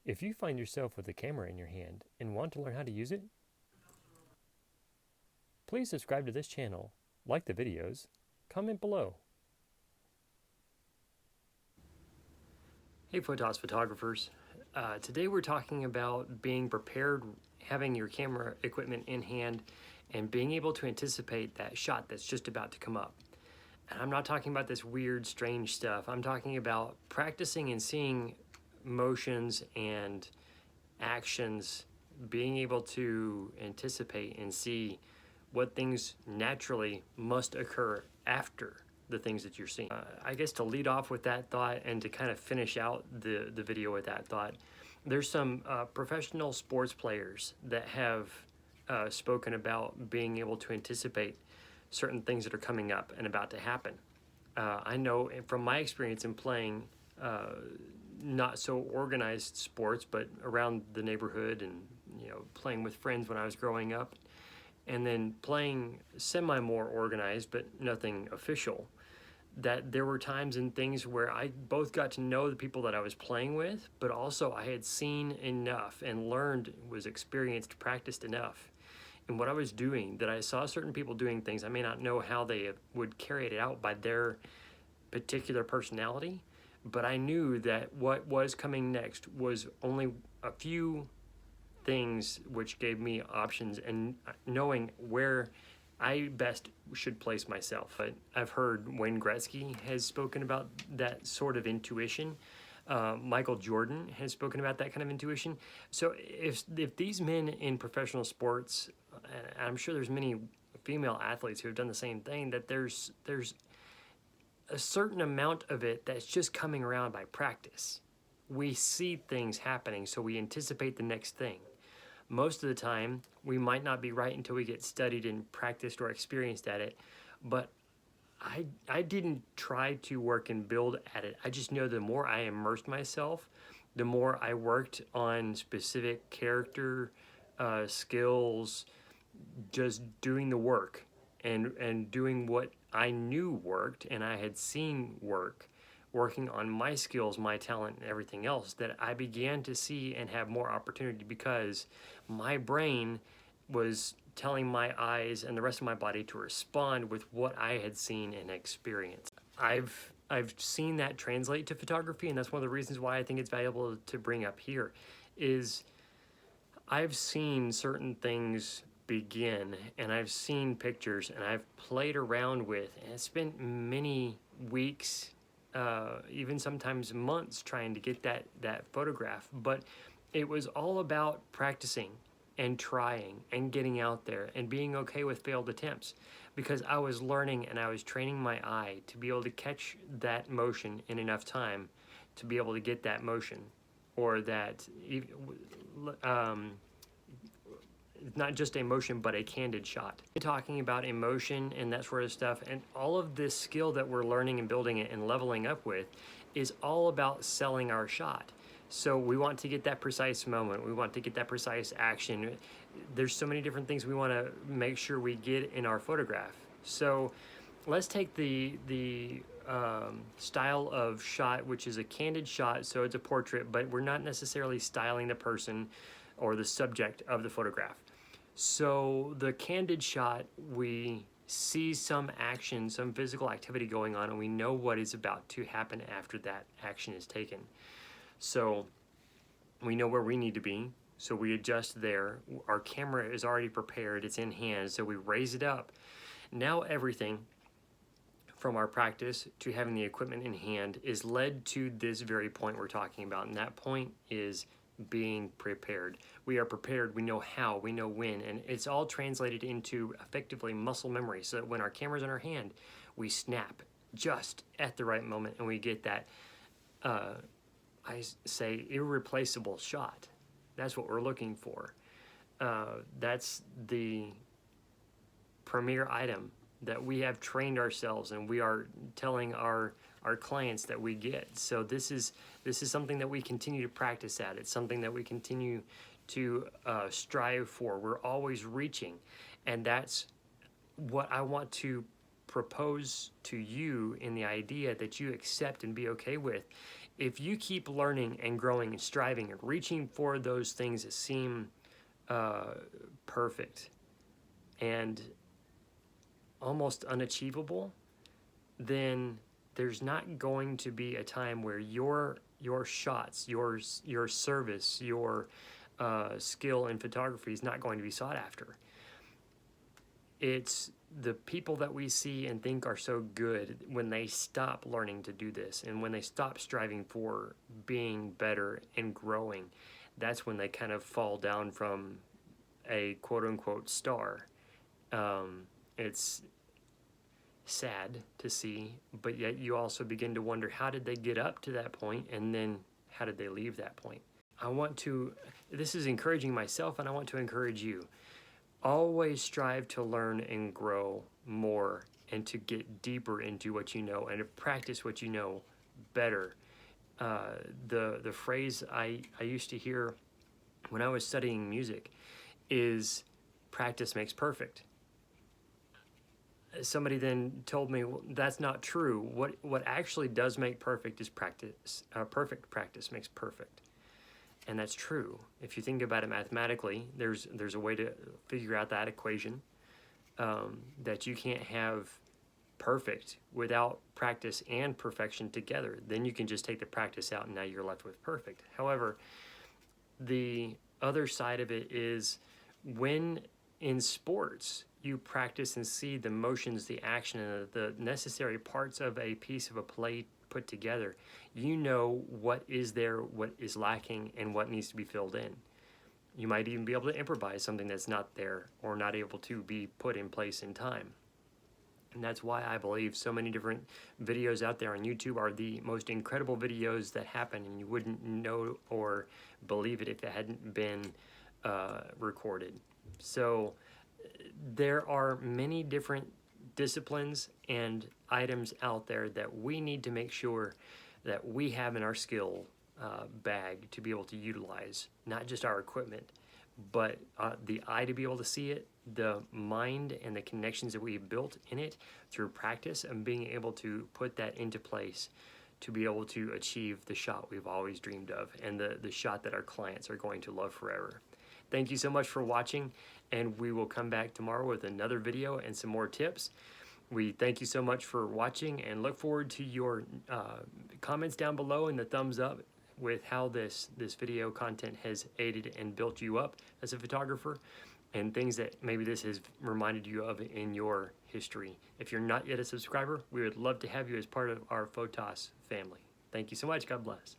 If you find yourself with a camera in your hand and want to learn how to use it, please subscribe to this channel, like the videos, comment below. Hey Photos photographers, today we're talking about being prepared, having your camera equipment in hand, and being able to anticipate that shot that's just about to come up. And I'm not talking about this weird, strange stuff. I'm talking about practicing and seeing motions and actions, being able to anticipate and see what things naturally must occur after the things that you're seeing. I guess to lead off with that thought and to kind of finish out the video with that thought, there's some professional sports players that have spoken about being able to anticipate certain things that are coming up and about to happen. I know from my experience in playing not so organized sports, but around the neighborhood and playing with friends when I was growing up, and then playing semi more organized but nothing official, that there were times and things where I both got to know the people that I was playing with, but also I had seen enough and learned, was experienced, practiced enough in what I was doing that I saw certain people doing things. I may not know how they would carry it out by their particular personality, but I knew that what was coming next was only a few things which gave me options and knowing where I best should place myself. But I've heard Wayne Gretzky has spoken about that sort of intuition. Michael Jordan has spoken about that kind of intuition. So if these men in professional sports, and I'm sure there's many female athletes who have done the same thing, that there's a certain amount of it that's just coming around by practice. We see things happening, so we anticipate the next thing. Most of the time, we might not be right until we get studied and practiced or experienced at it, but I didn't try to work and build at it. I just know the more I immersed myself, the more I worked on specific character skills, just doing the work and doing what I knew worked and I had seen work, working on my skills, my talent, and everything else, that I began to see and have more opportunity because my brain was telling my eyes and the rest of my body to respond with what I had seen and experienced. I've seen that translate to photography, and that's one of the reasons why I think it's valuable to bring up here, is I've seen certain things begin, and I've seen pictures, and I've played around with, and it's spent many weeks, even sometimes months, trying to get that photograph. But it was all about practicing and trying and getting out there and being okay with failed attempts, because I was learning and I was training my eye to be able to catch that motion in enough time to be able to get that motion, or that not just a motion, but a candid shot. Talking about emotion and that sort of stuff, and all of this skill that we're learning and building it and leveling up with is all about selling our shot. So we want to get that precise moment. We want to get that precise action. There's so many different things we want to make sure we get in our photograph. So let's take the style of shot, which is a candid shot. So it's a portrait, but we're not necessarily styling the person or the subject of the photograph. So the candid shot, we see some action, some physical activity going on, and we know what is about to happen after that action is taken. So we know where we need to be, so we adjust there. Our camera is already prepared, it's in hand, so we raise it up. Now everything from our practice to having the equipment in hand is led to this very point we're talking about, and that point is being prepared. We are prepared, we know how, we know when, and it's all translated into effectively muscle memory, so that when our camera's in our hand, we snap just at the right moment and we get that, I say, irreplaceable shot. That's what we're looking for. That's the premier item that we have trained ourselves and we are telling our clients that we get. So this is something that we continue to practice at. It's something that we continue to strive for. We're always reaching, and that's what I want to propose to you in the idea that you accept and be okay with, if you keep learning and growing and striving and reaching for those things that seem perfect and almost unachievable, then there's not going to be a time where your shots, your service, your skill in photography is not going to be sought after. It's the people that we see and think are so good, when they stop learning to do this and when they stop striving for being better and growing, that's when they kind of fall down from a quote-unquote star. It's sad to see, but yet you also begin to wonder, how did they get up to that point, and then how did they leave that point? This is encouraging myself, and I want to encourage you. Always strive to learn and grow more, and to get deeper into what you know, and to practice what you know better. The phrase I used to hear when I was studying music is, practice makes perfect. Somebody then told me, well, that's not true. What actually does make perfect is practice. Perfect practice makes perfect. And that's true. If you think about it mathematically, there's a way to figure out that equation, that you can't have perfect without practice and perfection together. Then you can just take the practice out and now you're left with perfect. However, the other side of it is, when in sports you practice and see the motions, the action, and the necessary parts of a piece of a play put together, you know what is there, what is lacking, and what needs to be filled in. You might even be able to improvise something that's not there or not able to be put in place in time. And that's why I believe so many different videos out there on YouTube are the most incredible videos that happen, and you wouldn't know or believe it if it hadn't been recorded. So there are many different disciplines and items out there that we need to make sure that we have in our skill bag to be able to utilize, not just our equipment, but the eye to be able to see it, the mind and the connections that we've built in it through practice, and being able to put that into place to be able to achieve the shot we've always dreamed of, and the shot that our clients are going to love forever. Thank you so much for watching, and we will come back tomorrow with another video and some more tips. We thank you so much for watching, and look forward to your comments down below and the thumbs up with how this video content has aided and built you up as a photographer, and things that maybe this has reminded you of in your history. If you're not yet a subscriber, we would love to have you as part of our Photos family. Thank you so much. God bless.